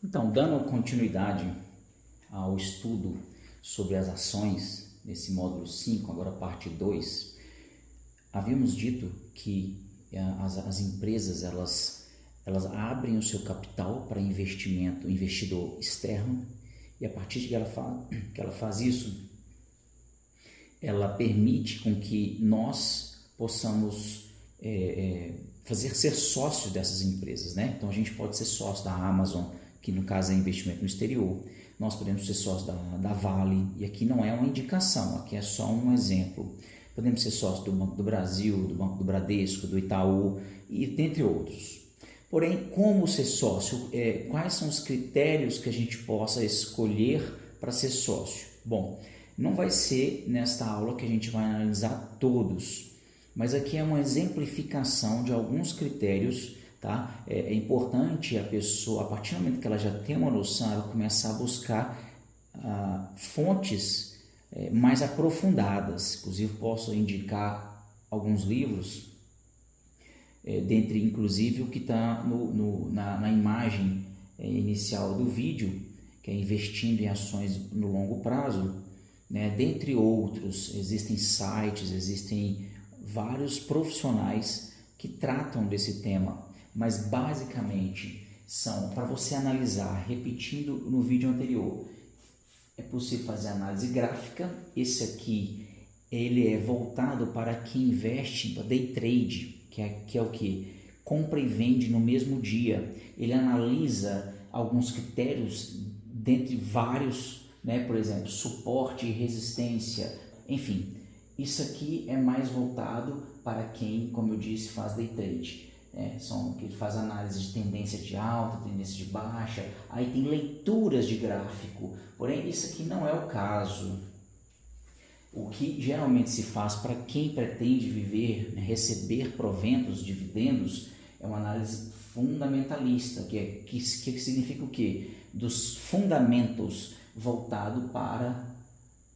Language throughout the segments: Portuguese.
Então, dando continuidade ao estudo sobre as ações, nesse módulo 5, agora parte 2, havíamos dito que as empresas elas abrem o seu capital para investimento, investidor externo, e a partir de que ela faz isso, ela permite com que nós possamos ser sócios dessas empresas, né? Então a gente pode ser sócio da Amazon, que no caso é investimento no exterior. Nós podemos ser sócios da Vale, e aqui não é uma indicação, aqui é só um exemplo. Podemos ser sócios do Banco do Brasil, do Banco do Bradesco, do Itaú, e dentre outros. Porém, como ser sócio? Quais são os critérios que a gente possa escolher para ser sócio? Bom, não vai ser nesta aula que a gente vai analisar todos, mas aqui é uma exemplificação de alguns critérios, tá? É importante a pessoa, a partir do momento que ela já tem uma noção, ela começar a buscar fontes mais aprofundadas. Inclusive, posso indicar alguns livros, dentre inclusive o que está na imagem inicial do vídeo, que é Investindo em Ações no Longo Prazo, né? Dentre outros, existem sites, existem vários profissionais que tratam desse tema, mas basicamente são para você analisar. Repetindo no vídeo anterior, é possível fazer análise gráfica. Esse aqui ele é voltado para quem investe em day trade, que é o que? Compra e vende no mesmo dia. Ele analisa alguns critérios dentre vários, né? Por exemplo, suporte e resistência, enfim. Isso aqui é mais voltado para quem, como eu disse, faz day trade. Que faz análise de tendência de alta, tendência de baixa, aí tem leituras de gráfico. Porém, isso aqui não é o caso. O que geralmente se faz para quem pretende viver, receber proventos, dividendos, é uma análise fundamentalista, que significa o quê? Dos fundamentos voltado para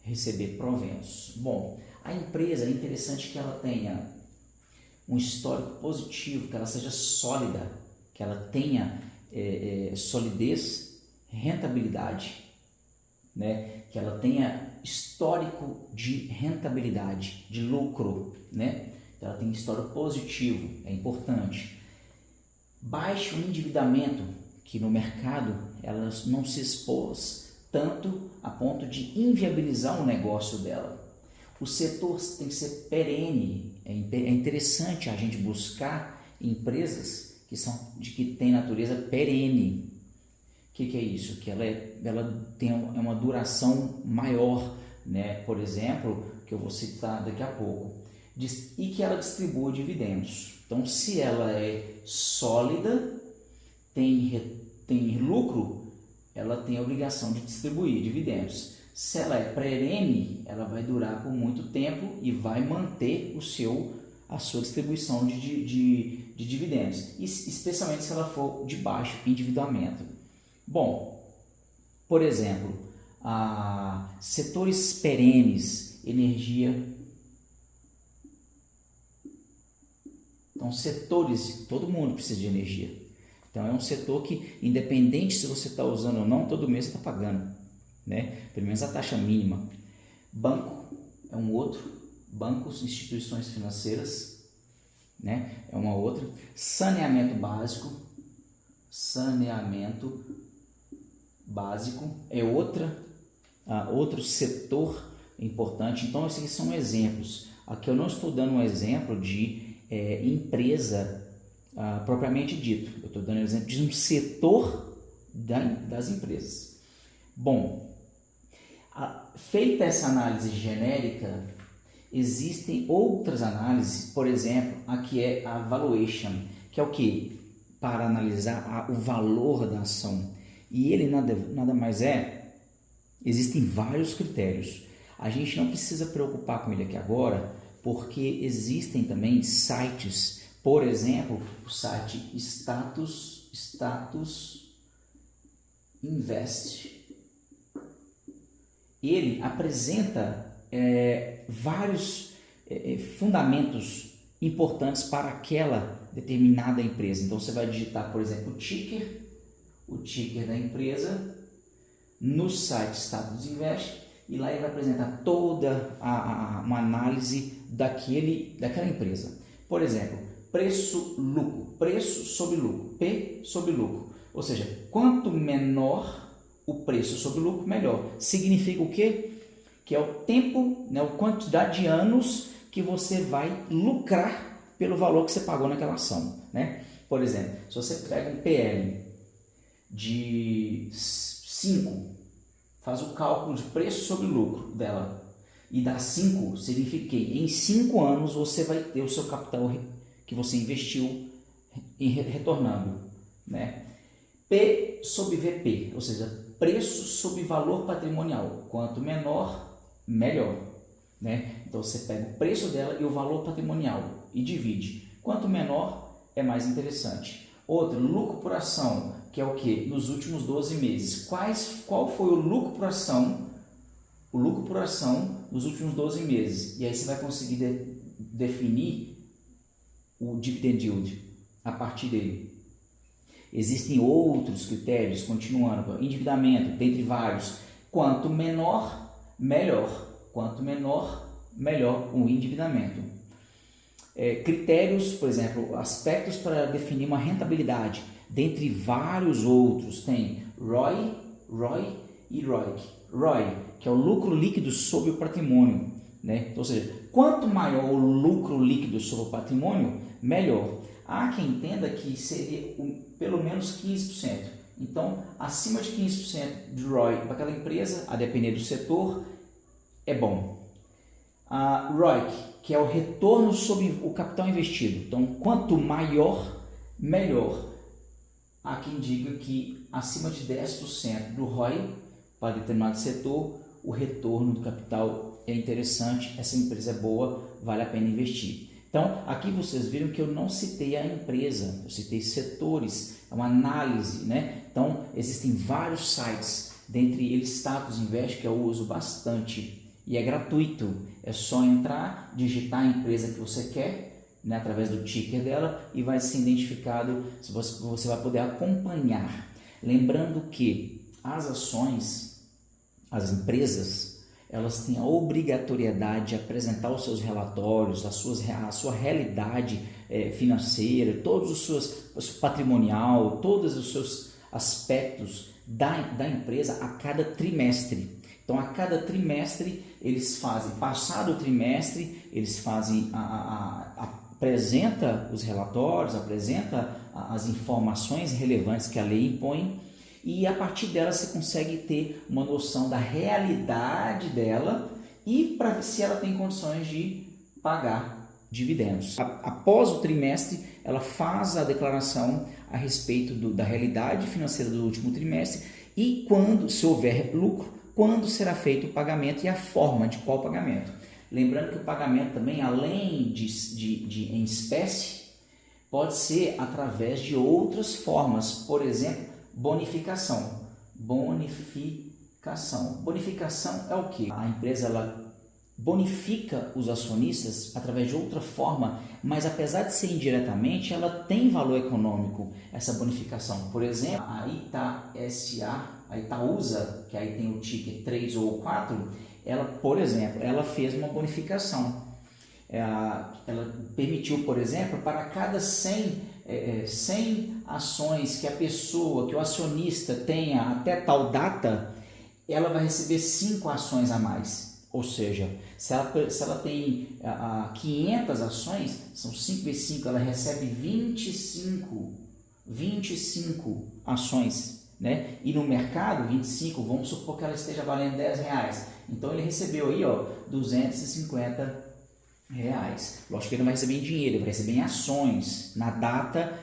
receber proventos. Bom, a empresa é interessante que ela tenha um histórico positivo, que ela seja sólida, que ela tenha solidez, rentabilidade, né? Que ela tenha histórico de rentabilidade, de lucro, né? Ela tem histórico positivo, é importante. Baixo endividamento, que no mercado ela não se expôs tanto a ponto de inviabilizar o negócio dela. O setor tem que ser perene. É interessante a gente buscar empresas que têm natureza perene. O que é isso? Que ela tem uma duração maior, né? Por exemplo, que eu vou citar daqui a pouco, e que ela distribua dividendos. Então, se ela é sólida, tem lucro, ela tem a obrigação de distribuir dividendos. Se ela é perene, ela vai durar por muito tempo e vai manter a sua distribuição de dividendos, especialmente se ela for de baixo endividamento. Bom, por exemplo, setores perenes, energia. Então, setores, todo mundo precisa de energia. Então, é um setor que, independente se você está usando ou não, todo mês você está pagando, né? Pelo menos a taxa mínima. Banco é um outro. Bancos, instituições financeiras, né? É uma outra. Saneamento básico. Saneamento básico é outro setor importante. Então, esses aqui são exemplos. Aqui eu não estou dando um exemplo de empresa propriamente dito. Eu estou dando um exemplo de um setor das empresas. Bom, feita essa análise genérica, existem outras análises. Por exemplo, aqui é a valuation, que é o que? Para analisar o valor da ação. E ele nada mais existem vários critérios. A gente não precisa preocupar com ele aqui agora, porque existem também sites, por exemplo, o site Status Invest. Ele apresenta vários fundamentos importantes para aquela determinada empresa. Então você vai digitar, por exemplo, o ticker, o ticker da empresa no site Status Invest, e lá ele vai apresentar toda uma análise daquela empresa. Por exemplo, preço-lucro, preço sobre lucro, P sobre lucro. Ou seja, quanto menor o preço sobre lucro, melhor. Significa o quê? Que é o tempo, né, a quantidade de anos que você vai lucrar pelo valor que você pagou naquela ação, né? Por exemplo, se você pega um PL de 5, faz o cálculo de preço sobre lucro dela e dá 5, significa que em 5 anos você vai ter o seu capital que você investiu retornando, né? P sobre VP, ou seja, preço sobre valor patrimonial. Quanto menor, melhor, né? Então você pega o preço dela e o valor patrimonial e divide. Quanto menor, é mais interessante. Outro, lucro por ação, que é o que? Nos últimos 12 meses. Qual foi o lucro por ação? O lucro por ação nos últimos 12 meses. E aí você vai conseguir definir o dividend yield a partir dele. Existem outros critérios, continuando, endividamento, dentre vários. Quanto menor, melhor. Quanto menor, melhor o endividamento. Critérios, por exemplo, aspectos para definir uma rentabilidade. Dentre vários outros, tem ROI e ROIC. ROI, que é o lucro líquido sobre o patrimônio, né? Ou seja, quanto maior o lucro líquido sobre o patrimônio, melhor. Há quem entenda que seria pelo menos 15%. Então, acima de 15% de ROI para aquela empresa, a depender do setor, é bom. A ROIC, que é o retorno sobre o capital investido. Então, quanto maior, melhor. Há quem diga que acima de 10% do ROI para determinado setor, o retorno do capital é interessante, essa empresa é boa, vale a pena investir. Então, aqui vocês viram que eu não citei a empresa, eu citei setores, é uma análise, né? Então, existem vários sites, dentre eles Status Invest, que eu uso bastante, e é gratuito, é só entrar, digitar a empresa que você quer, né, através do ticker dela, e vai ser identificado, você vai poder acompanhar. Lembrando que as ações, as empresas, elas têm a obrigatoriedade de apresentar os seus relatórios, a sua realidade financeira, todos os seus patrimonial, todos os seus aspectos da empresa a cada trimestre. Então, a cada trimestre, eles fazem, passado o trimestre, eles fazem, apresenta os relatórios, apresenta as informações relevantes que a lei impõe, e a partir dela você consegue ter uma noção da realidade dela e para ver se ela tem condições de pagar dividendos. Após o trimestre, ela faz a declaração a respeito da realidade financeira do último trimestre e quando, se houver lucro, quando será feito o pagamento e a forma de qual pagamento. Lembrando que o pagamento também, além de em espécie, pode ser através de outras formas, por exemplo, bonificação. Bonificação é o que? A empresa ela bonifica os acionistas através de outra forma, mas apesar de ser indiretamente, ela tem valor econômico, essa bonificação. Por exemplo, a Itaúsa, que aí tem o ticker 3 ou 4, ela, por exemplo, ela fez uma bonificação. Ela permitiu, por exemplo, para cada 100 ações que que o acionista tenha até tal data, ela vai receber 5 ações a mais. Ou seja, se ela tem 500 ações, são 5 vezes 5, ela recebe 25 ações, né? E no mercado, 25, vamos supor que ela esteja valendo R$10. Então ele recebeu aí, ó, R$250. Lógico que ele não vai receber em dinheiro, ele vai receber em ações, na data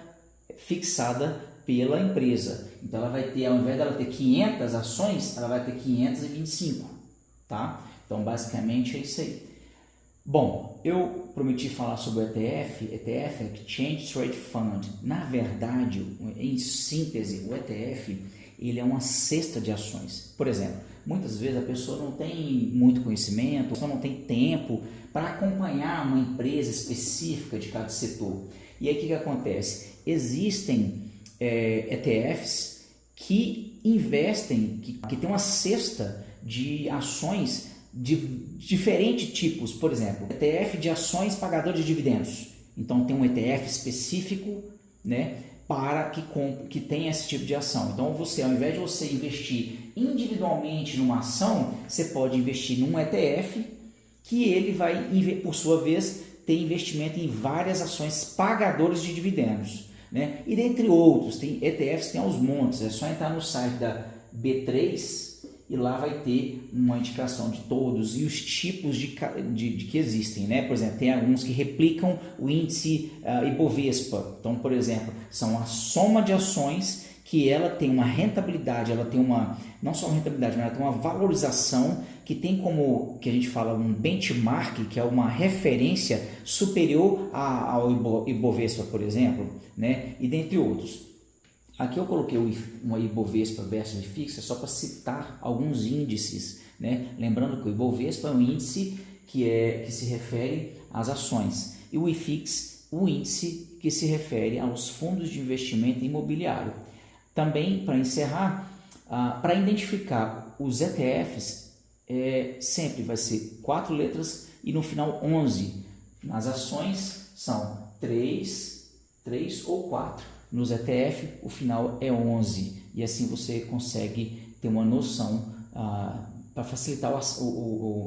fixada pela empresa. Então ela vai ter, ao invés dela ter 500 ações, ela vai ter 525, tá? Então basicamente é isso aí. Bom, eu prometi falar sobre o ETF é Exchange Traded Fund. Na verdade, em síntese, o ETF ele é uma cesta de ações. Por exemplo, muitas vezes a pessoa não tem muito conhecimento, a pessoa não tem tempo para acompanhar uma empresa específica de cada setor. E aí o que acontece? Existem ETFs que investem, que tem uma cesta de ações de diferentes tipos. Por exemplo, ETF de ações pagadoras de dividendos. Então tem um ETF específico, né, para que tenha esse tipo de ação. Então você, ao invés de você investir individualmente numa ação, você pode investir num ETF que ele vai, por sua vez, ter investimento em várias ações pagadoras de dividendos, né? E dentre outros, tem ETFs, tem aos montes. É só entrar no site da B3 e lá vai ter uma indicação de todos e os tipos de que existem, né? Por exemplo, tem alguns que replicam o índice Ibovespa. Então, por exemplo, são a soma de ações que ela tem uma rentabilidade, ela tem uma, não só uma rentabilidade, mas ela tem uma valorização que tem como, que a gente fala, um benchmark, que é uma referência superior ao Ibovespa, por exemplo, né? E dentre outros. Aqui eu coloquei uma Ibovespa versus IFIX só para citar alguns índices, né? Lembrando que o Ibovespa é um índice que se refere às ações e o IFIX, o índice que se refere aos fundos de investimento imobiliário. Também, para encerrar, para identificar os ETFs, sempre vai ser 4 letras e no final 11. Nas ações são 3 ou 4. Nos ETF, o final é 11. E assim você consegue ter uma noção para facilitar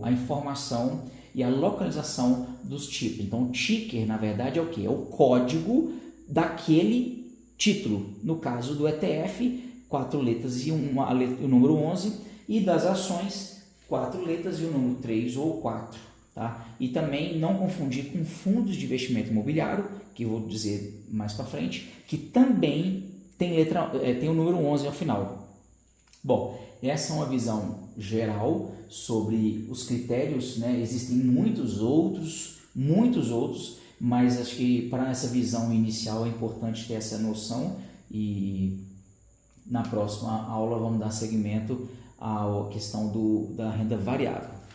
a informação e a localização dos tipos. Então, o ticker, na verdade, é o quê? É o código daquele título. No caso do ETF, 4 letras e o número 11. E das ações, 4 letras e o número 3 ou 4. Tá? E também não confundir com fundos de investimento imobiliário, que eu vou dizer mais para frente, que também tem o número 11 ao final. Bom, essa é uma visão geral sobre os critérios, né? Existem muitos outros, mas acho que para essa visão inicial é importante ter essa noção e na próxima aula vamos dar seguimento à questão da renda variável.